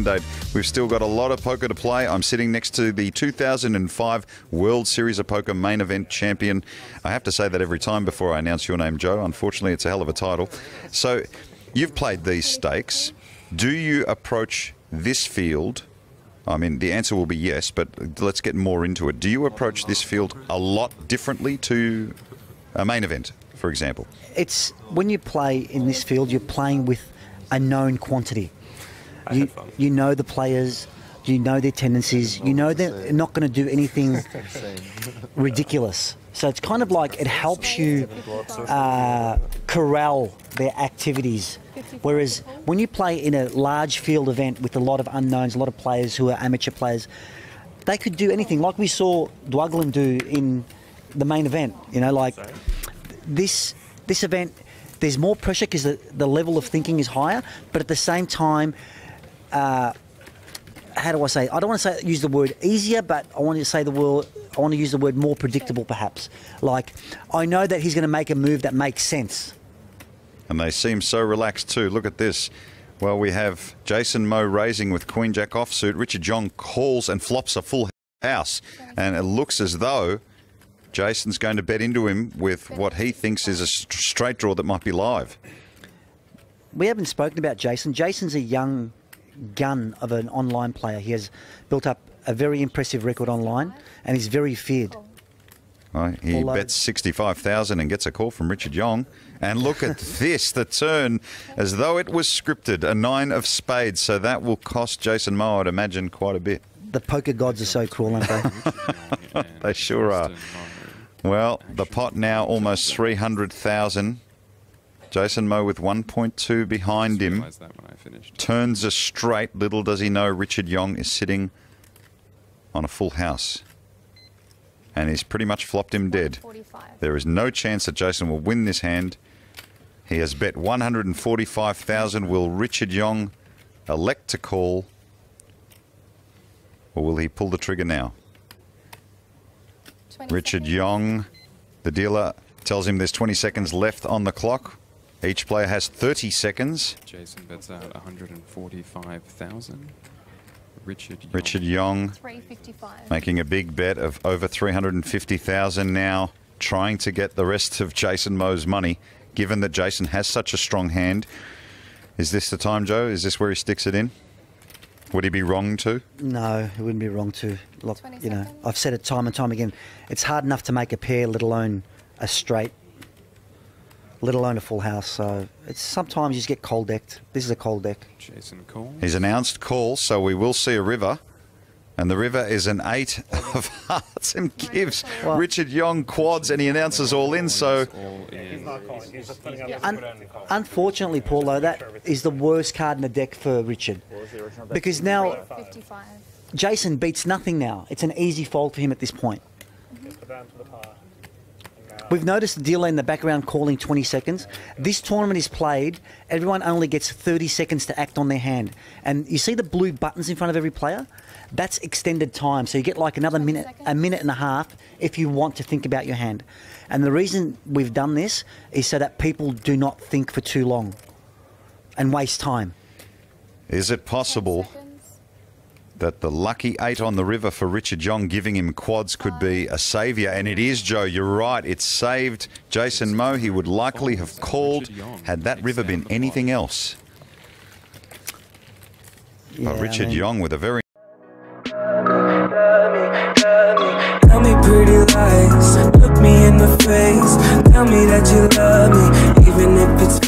date. We've still got a lot of poker to play. I'm sitting next to the 2005 World Series of Poker main event champion. I have to say that every time before I announce your name, Joe. Unfortunately, it's a hell of a title. So, you've played these stakes. Do you approach this field? I mean, the answer will be yes, but let's get more into it. Do you approach this field a lot differently to a main event, for example? It's when you play in this field, you're playing with a known quantity. You know the players, you know their tendencies, you know they're not going to do anything ridiculous. So it's kind of like it helps you corral their activities. Whereas when you play in a large field event with a lot of unknowns, a lot of players who are amateur players, they could do anything. Like we saw Dwaglen do in the main event. You know, like this event, there's more pressure because the level of thinking is higher, but at the same time, how do I say? I don't want to use the word easier, but I want to say I want to use the word more predictable, perhaps. Like, I know that he's going to make a move that makes sense. And they seem so relaxed too. Look at this. Well, we have Jason Moe raising with Queen Jack offsuit. Richard Jong calls and flops a full house, and it looks as though Jason's going to bet into him with what he thinks is a straight draw that might be live. We haven't spoken about Jason. Jason's a young gun of an online player. He has built up a very impressive record online, and he's very feared. Well, he bets 65,000 and gets a call from Richard Yong. And look at this, the turn, as though it was scripted, a 9 of spades. So that will cost Jason Moe, I'd imagine, quite a bit. The poker gods are so cruel, aren't they? They sure are. Well, the pot now almost 300,000. Jason Moe with 1.2 behind him. Turns a straight. Little does he know Richard Yong is sitting on a full house. And he's pretty much flopped him dead. There is no chance that Jason will win this hand. He has bet 145,000. Will Richard Yong elect to call? Or will he pull the trigger now? Richard Yong, the dealer, tells him there's 20 seconds left on the clock. Each player has 30 seconds. Jason bets out 145,000. Richard Yong making a big bet of over 350,000 now, trying to get the rest of Jason Moe's money, given that Jason has such a strong hand. Is this the time, Joe? Is this where he sticks it in? Would he be wrong to? No, he wouldn't be wrong to. Look, you know, I've said it time and time again. It's hard enough to make a pair, let alone a straight, let alone a full house. So it's sometimes you just get cold decked. This is a cold deck. Jason calls. He's announced call, so we will see a river. And the river is an 8 of hearts and gives Richard Yong quads, and he announces all in. So, unfortunately, Paul, though, that is the worst card in the deck for Richard, because now Jason beats nothing. Now it's an easy fold for him at this point. We've noticed the dealer in the background calling 20 seconds. This tournament is played, everyone only gets 30 seconds to act on their hand. And you see the blue buttons in front of every player? That's extended time. So you get like another minute, a minute and a half if you want to think about your hand. And the reason we've done this is so that people do not think for too long and waste time. Is it possible that the lucky 8 on the river for Richard Yong giving him quads could be a saviour? And it is, Joe, you're right. It saved Jason Moe. He would likely have called had that river been anything else. But Richard Yong with a very... Tell me pretty lies, look me in the face, tell me that you love me, even if it's